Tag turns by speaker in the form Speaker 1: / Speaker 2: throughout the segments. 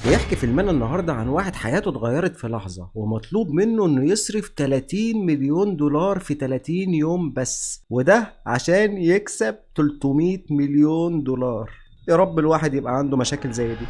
Speaker 1: بيحكي فيلمنا النهارده عن واحد حياته اتغيرت في لحظة ومطلوب منه انه يصرف 30 مليون دولار في 30 يوم بس، وده عشان يكسب 300 مليون دولار. يا رب الواحد يبقى عنده مشاكل زي دي.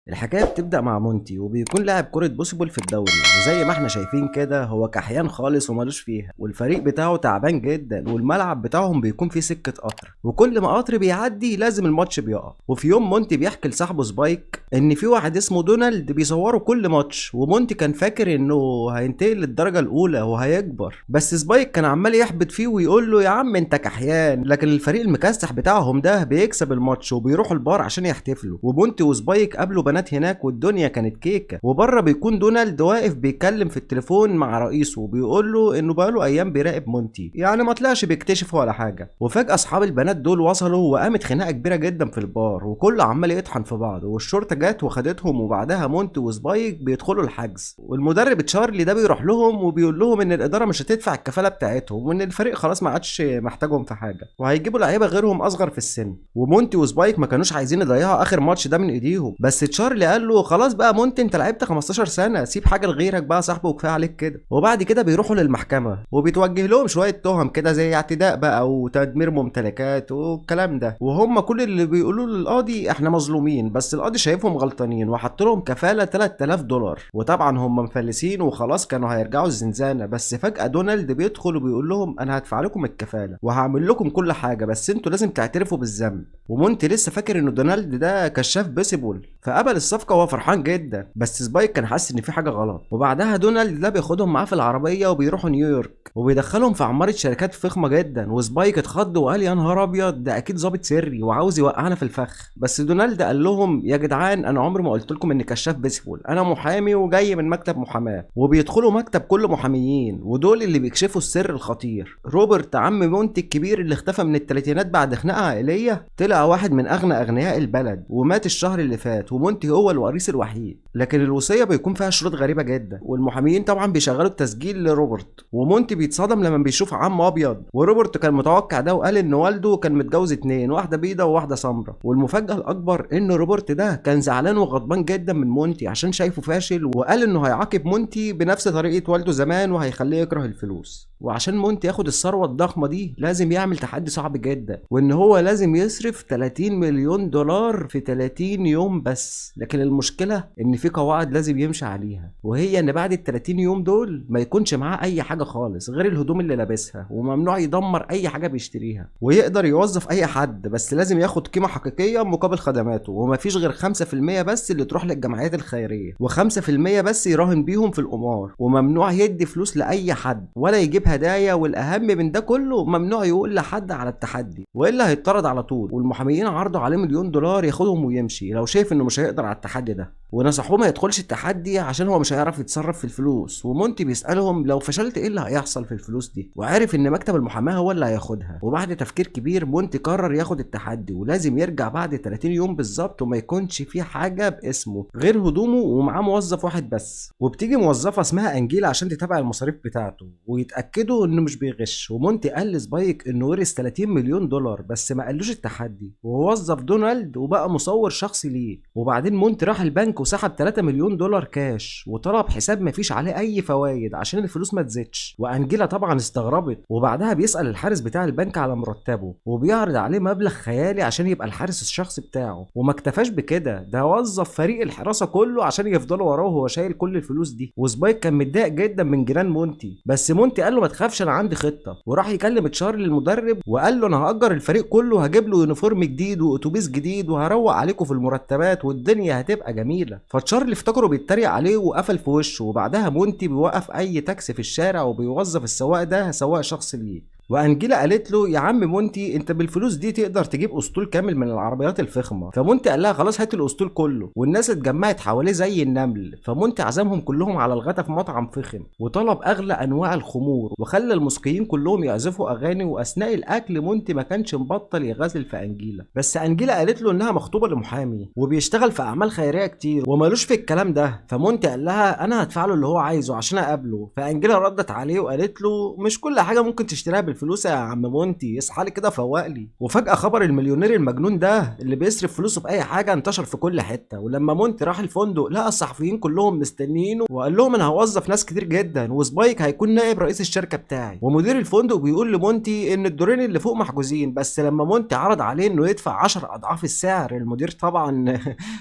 Speaker 1: الحكاية بتبدأ مع مونتي وبيكون لاعب كرة بوسيبول في الدوري، وزي ما احنا شايفين كده هو كحيان خالص ومالوش فيها، والفريق بتاعه تعبان جدا، والملعب بتاعهم بيكون فيه سكة قطر، وكل ما قطر بيعدي لازم الماتش بيقف. وفي يوم مونتي بيحكي لصاحبه سبايك ان في واحد اسمه دونالد بيصوره كل ماتش، ومونتي كان فاكر انه هينتقل للدرجة الأولى وهيكبر، بس سبايك كان عمال يحبط فيه ويقول له يا عم انت كحيان، لكن الفريق المكسح بتاعهم ده بيكسب الماتش وبيروحوا البار عشان يحتفلوا. ومونتي وسبايك قابلوا بنات هناك والدنيا كانت كيكه، وبره بيكون دونالد واقف بيتكلم في التليفون مع رئيسه وبيقول له انه بقاله ايام بيراقب مونتي، يعني ما طلعش بيكتشف ولا حاجه. وفجاه اصحاب البنات دول وصلوا وقامت خناقه كبيره جدا في البار، وكله عمال يطحن في بعض، والشرطه جت وخدتهم، وبعدها مونتي وسبايك بيدخلوا الحجز، والمدرب تشارلي ده بيروح لهم وبيقول لهم ان الاداره مش هتدفع الكفاله بتاعتهم، وان الفريق خلاص ما عادش محتاجهم في حاجه، وهيجيبوا لعيبه غيرهم اصغر في السن. ومونتي وسبايك ما كانوش عايزين يضيعوا اخر ماتش ده من ايديهم، بس تشارلي قال له خلاص بقى مونتي انت لعبت 15 سنه، سيب حاجه لغيرك بقى يا صاحبي وكفايه عليك كده. وبعد كده بيروحوا للمحكمه وبيتوجه لهم شويه تهم كده زي اعتداء بقى وتدمير ممتلكات والكلام ده، وهم كل اللي بيقولوا للقاضي احنا مظلومين، بس القاضي شايفهم غلطانين وحط لهم كفاله 3000 دولار. وطبعا هم مفلسين وخلاص كانوا هيرجعوا الزنزانه، بس فجاه دونالد بيدخل وبيقول لهم انا هدفع لكم الكفاله وهعمل لكم كل حاجه، بس انتوا لازم تعترفوا بالذنب. ومونتي لسه فاكر ان دونالد ده كشاف بيسبول، فقبل الصفقه وهو فرحان جدا، بس سبايك كان حاسس ان في حاجه غلط. وبعدها دونالد ده بياخدهم معاه في العربيه وبيروحوا نيويورك وبيدخلهم في عماره شركات فخمه جدا، وسبايك اتخض وقال يا نهار ابيض ده اكيد ظابط سري وعاوز يوقعنا في الفخ. بس دونالد قال لهم يا جدعان انا عمري ما قلت لكم اني كشاف بيسبول، انا محامي وجاي من مكتب محاماه. وبيدخلوا مكتب كل محاميين، ودول اللي بيكشفوا السر الخطير. روبرت عم مونتي الكبير اللي اختفى من الثلاثينات بعد خناقه عائليه طلع واحد من اغنى اغنياء البلد ومات الشهر اللي فات، ومونتي هو الوريث الوحيد. لكن الوصيه بيكون فيها شروط غريبه جدا، والمحاميين طبعا بيشغلوا التسجيل لروبرت، ومونتي بيتصدم لما بيشوف عمه ابيض، وروبرت كان متوقع ده وقال ان والده كان متجوز اتنين، واحده بيضه وواحده سمراء. والمفاجاه الاكبر ان روبرت ده كان زعلان وغضبان جدا من مونتي عشان شايفه فاشل، وقال انه هيعاقب مونتي بنفس طريقه والده زمان وهيخليه يكره الفلوس. وعشان مونتي ياخد الثروه الضخمه دي لازم يعمل تحدي صعب جدا، وان هو لازم يصرف 30 مليون دولار في 30 يوم بس. لكن المشكله ان في قواعد لازم يمشي عليها، وهي ان بعد ال 30 يوم دول ما يكونش معاه اي حاجه خالص غير الهدوم اللي لابسها، وممنوع يدمر اي حاجه بيشتريها، ويقدر يوظف اي حد بس لازم ياخد قيمه حقيقيه مقابل خدماته، ومفيش غير 5% بس اللي تروح للجمعيات الخيريه، و5% بس يراهن بيهم في القمار، وممنوع يدي فلوس لاي حد ولا يجيب هدايا، والاهم من ده كله ممنوع يقول لحد على التحدي والا هيطرد على طول. والمحاميين عرضوا عليه مليون دولار ياخدهم ويمشي لو شايف انه مش هيقدر على التحدي ده، ونصحوه ما يدخلش التحدي عشان هو مش هيعرف يتصرف في الفلوس. ومونتي بيسالهم لو فشلت ايه اللي هيحصل في الفلوس دي، وعارف ان مكتب المحاماه هو اللي هياخدها. وبعد تفكير كبير مونتي قرر ياخد التحدي، ولازم يرجع بعد 30 يوم بالظبط وما يكونش فيه حاجه باسمه غير هدومه، ومعاه موظف واحد بس. وبتيجي موظفه اسمها انجيلا عشان تتابع المصاريف بتاعته ويتاكدوا انه مش بيغش. ومونتي قال لسبايك انه ورث 30 مليون دولار بس ما قالوش التحدي، ووظف دونالد وبقى مصور شخصي ليه. وبعدين مونتي راح البنك وسحب 3 مليون دولار كاش وطلب حساب مفيش عليه اي فوائد عشان الفلوس ما تزيدش. وانجيلا طبعا استغربت، وبعدها بيسال الحارس بتاع البنك على مرتبه وبيعرض عليه مبلغ خيالي عشان يبقى الحارس الشخصي بتاعه. وما اكتفاش بكده، ده وظف فريق الحراسه كله عشان يفضلوا وراه وهو شايل كل الفلوس دي. وسبايك كان متضايق جدا من جيران مونتي، بس مونتي قال له ما تخافش انا عندي خطه، وراح يكلم تشارلي المدرب وقال له انا هاجر الفريق كله، هجيب له يونيفورم جديد واتوبيس جديد وهروق عليكم في المرتبات والدنيا هتبقى جميله. فتشارلي افتكره بيتريق عليه وقفل في وشه. وبعدها مونتي بيوقف اي تاكسي في الشارع وبيوظف السواق ده سواق شخصي ليه. وانجيلا قالت له يا عم مونتي انت بالفلوس دي تقدر تجيب اسطول كامل من العربيات الفخمه. فمونتي قال لها خلاص هات الاسطول كله، والناس اتجمعت حواليه زي النمل. فمونتي عزمهم كلهم على الغدا في مطعم فخم، وطلب اغلى انواع الخمور، وخلى الموسيقيين كلهم يعزفوا اغاني، واثناء الاكل مونتي ما كانش مبطل يغازل في انجيلا. بس انجيلا قالت له انها مخطوبه لمحامي وبيشتغل في اعمال خيريه كتير ومالوش في الكلام ده. فمونتي قال لها انا هدفع له اللي هو عايزه عشان اقابله. فانجيلا ردت عليه وقالت له مش كل حاجه ممكن تشتريها الفلوس يا عم مونتي، اصحى لي كده فوق لي. وفجاه خبر المليونير المجنون ده اللي بيصرف فلوسه في اي حاجه انتشر في كل حته، ولما مونتي راح الفندق لقى الصحفيين كلهم مستنيينه وقال لهم انا هوظف ناس كتير جدا وسبايك هيكون نائب رئيس الشركه بتاعي. ومدير الفندق بيقول لمونتي ان الدورين اللي فوق محجوزين، بس لما مونتي عرض عليه انه يدفع 10 اضعاف السعر، المدير طبعا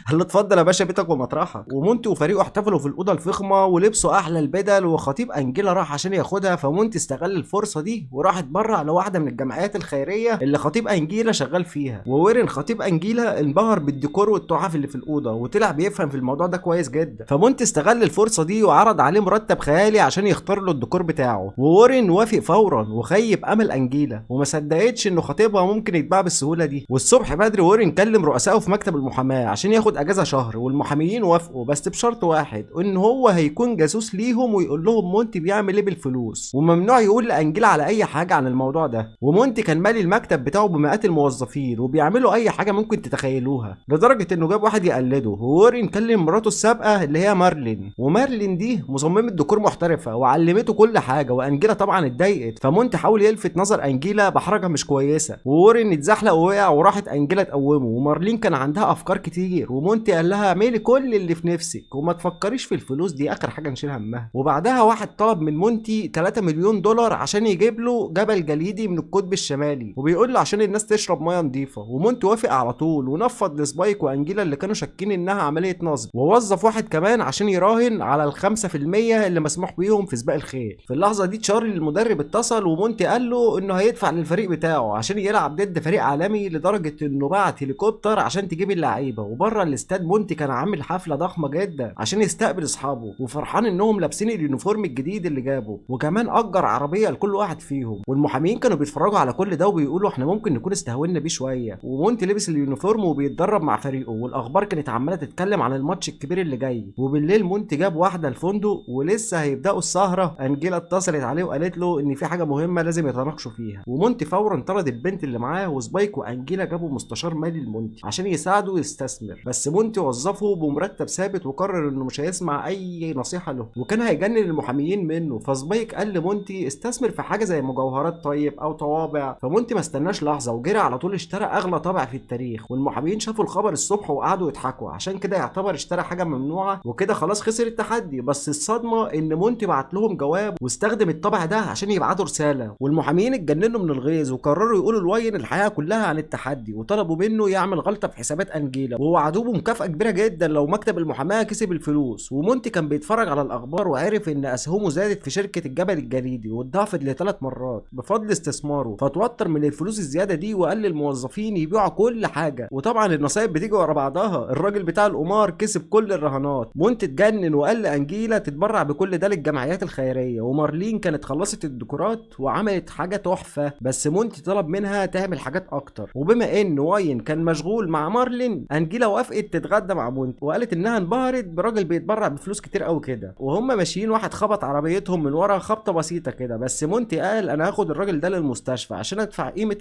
Speaker 1: قال له اتفضل يا باشا بيتك ومطرحك. ومونتي وفريقه احتفلوا في الاوضه الفخمه ولبسوا احلى البدل، وخطيب انجيلا راح عشان ياخدها، فمونتي استغل الفرصه دي وراح اتبرع لواحده من الجمعيات الخيريه اللي خطيب انجيلا شغال فيها. وورين خطيب انجيلا انبهر بالديكور والتحف اللي في الاوضه وطلع بيفهم في الموضوع ده كويس جدا، فمونتي استغل الفرصه دي وعرض عليه مرتب خيالي عشان يختار له الديكور بتاعه. وورين وافق فورا وخيب امل انجيلا وما صدقتش انه خطيبها ممكن يتباع بالسهوله دي. والصبح بدري وورين كلم رؤسائه في مكتب المحاماه عشان ياخد اجازه شهر، والمحاميين وافقوا بس بشرط واحد، ان هو هيكون جاسوس ليهم ويقول لهم مونتي بيعمل ايه بالفلوس، وممنوع يقول لانجيلا على اي حاجه عن الموضوع ده. ومونتي كان مالي المكتب بتاعه بمئات الموظفين وبيعملوا اي حاجه ممكن تتخيلوها، لدرجه انه جاب واحد يقلده. وورين كلم مراته السابقه اللي هي مارلين، ومارلين دي مصممه ديكور محترفه وعلمته كل حاجه، وانجيلا طبعا اتضايقت، فمونتي حاول يلفت نظر انجيلا بحركه مش كويسه، وورين اتزحلق ووقع وراحت انجيلا تقومه. ومارلين كان عندها افكار كتير، ومونتي قال لها اعملي كل اللي في نفسك وما تفكريش في الفلوس دي اخر حاجه نشيل همها. وبعدها واحد طلب من مونتي 3 مليون دولار عشان يجيب له جبل جليدي من القطب الشمالي، وبيقول له عشان الناس تشرب ميه نظيفه. ومونتي وافق على طول ونفض لسبايك وانجيلا اللي كانوا شاكين انها عمليه نصب، ووظف واحد كمان عشان يراهن على ال5% اللي مسموح بيهم في سباق الخيل. في اللحظه دي تشارلي المدرب اتصل ومونتي قال له انه هيدفع للفريق بتاعه عشان يلعب ضد فريق عالمي، لدرجه انه بعت هليكوبتر عشان تجيب اللعيبه. وبره الاستاد مونتي كان عامل حفله ضخمه جدا عشان يستقبل اصحابه وفرحان انهم لابسين اليونيفورم الجديد اللي جابه، وكمان اجر عربيه لكل واحد فيهم. والمحامين كانوا بيتفرجوا على كل ده وبيقولوا احنا ممكن نكون استهونا بيه شويه. ومونتي لبس اليونيفورم وبيتدرب مع فريقه، والاخبار كانت عماله تتكلم عن الماتش الكبير اللي جاي. وبالليل مونتي جاب واحده الفندق ولسه هيبداوا السهره، انجيلا اتصلت عليه وقالت له ان في حاجه مهمه لازم يتناقشوا فيها. ومونتي فورا طرد البنت اللي معاه، وسبايك وانجيلا جابوا مستشار مالي لمونتي عشان يساعده يستثمر، بس مونتي وظفه بمرتب ثابت وقرر انه مش هيسمع اي نصيحه له، وكان هيجنن المحاميين منه. فسبايك قال لمونتي استثمر في حاجه زي مجوهرات طيب او طوابع، فمونتي ما استناش لحظه وجري على طول اشترى اغلى طابع في التاريخ. والمحاميين شافوا الخبر الصبح وقعدوا يضحكوا، عشان كده يعتبر اشترى حاجه ممنوعه وكده خلاص خسر التحدي. بس الصدمه ان مونتي بعت لهم جواب واستخدم الطابع ده عشان يبعتوا رساله، والمحاميين اتجننوا من الغيظ وقرروا يقولوا لواين الحقيقه كلها عن التحدي، وطلبوا منه يعمل غلطه في حسابات انجيلا، ووعدوه بمكافاه كبيره جدا لو مكتب المحاماه كسب الفلوس. ومونتي كان بيتفرج على الاخبار وعرف ان اسهمه زادت في شركه الجبل الجليدي واتضاعفت ل3 مرات بفضل استثماره، فتوتر من الفلوس الزياده دي وقال للموظفين يبيعوا كل حاجه. وطبعا النصايب بتيجي ورا بعضها، الراجل بتاع القمار كسب كل الرهانات. مونتي اتجنن وقال لانجيلا تتبرع بكل ده للجمعيات الخيريه. ومارلين كانت خلصت الديكورات وعملت حاجه تحفه، بس مونتي طلب منها تعمل حاجات اكتر. وبما ان واين كان مشغول مع مارلين، انجيلا وافقت تتغدى مع مونتي وقالت انها انبهرت براجل بيتبرع بفلوس كتير قوي كده. وهم ماشيين واحد خبط عربيتهم من ورا خبطه بسيطه كده، بس مونتي قال انا هاخد الراجل ده للمستشفى عشان ادفع قيمه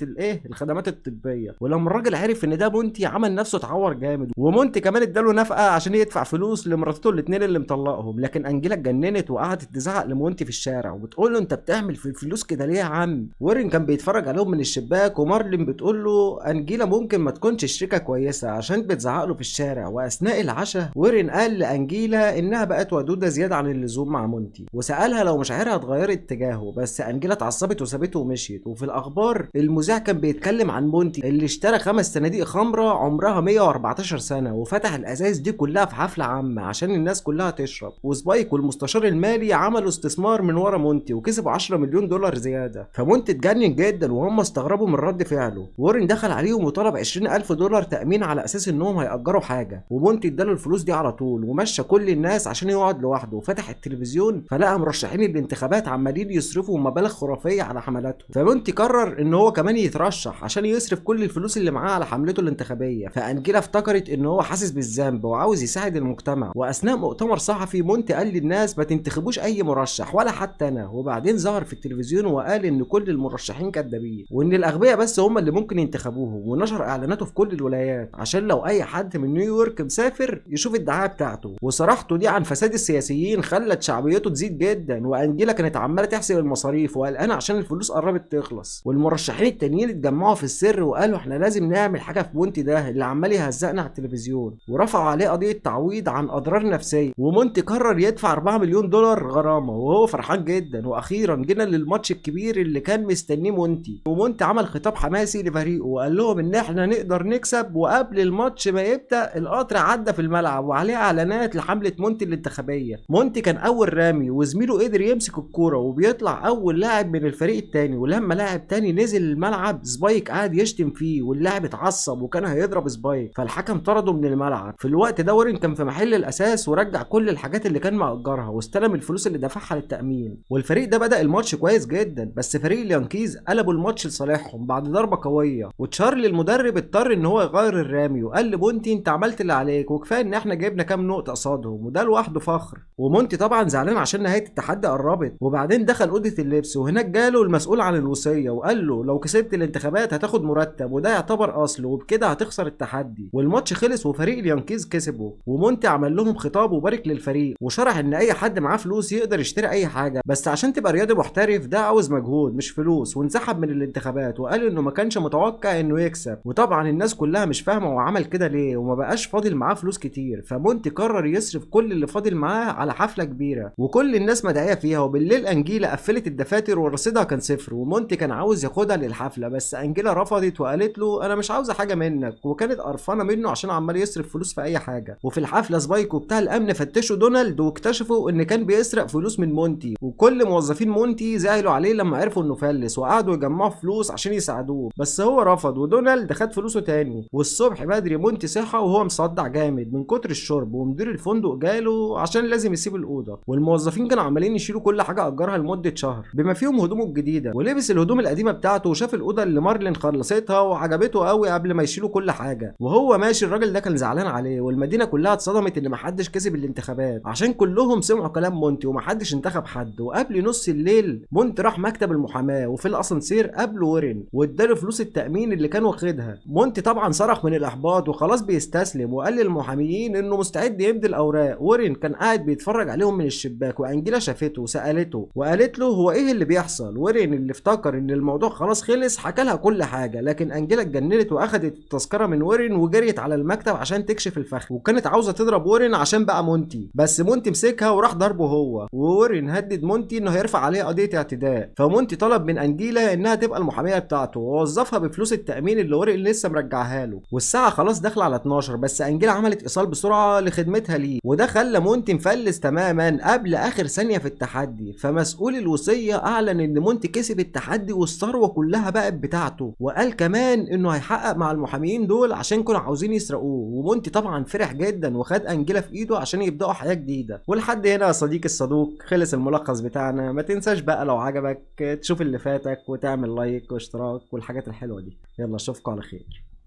Speaker 1: الخدمات الطبيه. ولما الراجل عرف ان ده مونتي عمل نفسه اتعور جامد، ومونتي كمان اداله نفقه عشان يدفع فلوس لمراتته الاثنين اللي مطلقهم. لكن انجيلا اتجننت وقعدت تزعق لمونتي في الشارع وبتقول له انت بتعمل في الفلوس كده ليه يا عم؟ ويرين كان بيتفرج عليهم من الشباك، ومارلين بتقول له انجيلا ممكن ما تكونش شريكه كويسه عشان بتزعق له في الشارع. واثناء العشاء ويرين قال لانجيلا انها بقت ودوده زياده عن اللزوم مع مونتي، وسالها لو مشاعرها اتغيرت اتجاهه، بس انجيلا اتعصبت وسابته ومشيت. وفي الاخبار المذيع كان بيتكلم عن مونتي اللي اشترى 5 صناديق خمره عمرها 114 سنه وفتح الازاز دي كلها في حفله عامه عشان الناس كلها تشرب. وسبايك والمستشار المالي عملوا استثمار من ورا مونتي وكسبوا 10 مليون دولار زياده، فمونتي اتجنن جدا وهم استغربوا من رد فعله. وورين دخل عليهم وطلب 20,000 دولار تامين على اساس انهم هيأجروا حاجه، ومونتي اداله الفلوس دي على طول ومشى كل الناس عشان يقعد لوحده. وفتح التلفزيون فلقى مرشحين الانتخابات عمالين يصرفوا مبالغ خرافيه على حملاتهم، فمونتي قرر ان هو كمان يترشح عشان يصرف كل الفلوس اللي معاه على حملته الانتخابيه. فانجيلا افتكرت ان هو حاسس بالذنب وعاوز يساعد المجتمع. واثناء مؤتمر صحفي مونتي قال للناس ما تنتخبوش اي مرشح ولا حتى انا. وبعدين ظهر في التلفزيون وقال ان كل المرشحين كدابين وان الاغبياء بس هم اللي ممكن ينتخبوهم، ونشر اعلاناته في كل الولايات عشان لو اي حد من نيويورك مسافر يشوف الدعايه بتاعته. وصراحته دي عن فساد السياسيين خلت شعبيته تزيد جدا، وانجيلا كانت عماله تحسب المصاريف وقلقانه عشان الفلوس قربت تخلص، والمرشحين التانيين اتجمعوا في السر وقالوا احنا لازم نعمل حاجه في مونتي ده اللي عمال يهزقنا على التلفزيون، ورفعوا عليه قضيه تعويض عن اضرار نفسيه، ومونتي قرر يدفع 4 مليون دولار غرامه وهو فرحان جدا. واخيرا جينا للماتش الكبير اللي كان مستنيه مونتي، ومونتي عمل خطاب حماسي لفريقه وقال لهم ان احنا نقدر نكسب. وقبل الماتش ما يبدا القطر عدى في الملعب وعليه اعلانات لحمله مونتي الانتخابيه. مونتي كان اول رامي وزميله قدر يمسك الكوره وبيطلع اول لاعب من الفريق التاني، ولما لاعب تاني نزل الملعب سبايك قعد يشتم فيه واللاعب اتعصب وكان هيضرب سبايك، فالحكم طرده من الملعب. في الوقت ده وارن كان في محل الاساس ورجع كل الحاجات اللي كان مأجرها واستلم الفلوس اللي دفعها للتأمين. والفريق ده بدأ الماتش كويس جدا، بس فريق اليانكيز قلبوا الماتش لصالحهم بعد ضربة قوية، وتشارلي المدرب اضطر ان هو يغير الرامي وقال لمونتي انت عملت اللي عليك وكفايه ان احنا جبنا كام نقطة قصادهم وده لوحده فخر. ومونتي طبعا زعلان عشان نهاية التحدي قربت. وبعدين دخل أوضة اللبس وهناك جاله المسؤول عن الوصية وقال له لو كسبت الانتخابات هتاخد مرتب وده يعتبر اصل وبكده هتخسر التحدي. والماتش خلص وفريق اليانكيز كسبه، ومونتي عمل لهم خطاب وبارك للفريق وشرح ان اي حد معاه فلوس يقدر يشتري اي حاجه، بس عشان تبقى رياضي محترف ده عاوز مجهود مش فلوس، وانسحب من الانتخابات وقال انه ما كانش متوقع انه يكسب. وطبعا الناس كلها مش فاهمه هو عمل كده ليه وما بقاش فاضل معاه فلوس كتير، فمونتي قرر يصرف كل اللي فاضل معاه على حفله كبيره وكل الناس مدعيه فيها. وبالليل انجيلا قفلت الدفاتر ورصيدها كان صفر، ومونتي كان عاوز ياخدها للحفله بس انجيلا رفضت وقالت له انا مش عاوزه حاجه منك، وكانت قرفانه منه عشان عمال يصرف فلوس في اي حاجه. وفي الحفله سبايك وبتاع الامن فتشوا دونالد واكتشفوا ان كان بيسرق فلوس من مونتي، وكل موظفين مونتي زعلوا عليه لما عرفوا انه فلس وقعدوا يجمعوا فلوس عشان يساعدوه، بس هو رفض ودونالد خد فلوسه تاني. والصبح بدري مونتي صحى وهو مصدع جامد من كتر الشرب، ومدير الفندق جاله عشان لازم يسيب الاوضه، والموظفين كانوا عمالين يشيلوا كل حاجه اجرها لمده شهر بما فيهم هدومه الجديده، ولبس الهدوم القديمه بتاعته وشاف الاوضه اللي مارلين خلصتها وعجبته قوي قبل ما يشيلوا كل حاجه. وهو ماشي الراجل ده كان زعلان عليه، والمدينه كلها اتصدمت ان محدش كسب الانتخابات عشان كلهم سمعوا كلام مونتي ومحدش انتخب حد. وقبل نص الليل مونتي راح مكتب المحاماه وفي الاسانسير قابله وارن واداله فلوس التامين اللي كان واخدها. مونتي طبعا صرخ من الاحباط وخلاص بيستسلم وقال للمحاميين انه مستعد يمضي الاوراق. وارن كان قاعد بيتفرج عليهم من الشباك وانجيلا شافته وسالته وقالت له هو ايه اللي بيحصل. وارن اللي افتكر ان الموضوع خلاص خلص حكى لها كل حاجه، لكن انجيلا اتجننت واخدت التذكره من وارن وجريت على المكتب عشان تكشف الفخ، وكانت عاوزه تضرب وارن عشان بقى مونتي، بس مونتي مسكها وراح ضربه هو. وورين هدد مونتي انه هيرفع عليه قضيه اعتداء، فمونتي طلب من انجيلا انها تبقى المحاميه بتاعته ووظفها بفلوس التامين اللي وارن لسه مرجعها له. والساعه خلاص داخله على 12، بس انجيلا عملت ايصال بسرعه لخدمتها ليه، وده خلى مونتي مفلس تماما قبل اخر ثانيه في التحدي. فمسؤول الوصيه اعلن ان مونتي كسب التحدي والثروه كلها بقت بتاعته، وقال كمان انه هيحقق مع المحاميين دول عشان كانوا عاوزين يسرقوه. ومونتي طبعا فرح جدا وخد انجيلا في ايده عشان يبداوا حياه جديده. ولحد هنا يا صديقي الصدوق خلص الملخص بتاعنا. ما تنساش بقى لو عجبك تشوف اللي فاتك وتعمل لايك واشتراك والحاجات الحلوه دي. يلا اشوفكم على خير.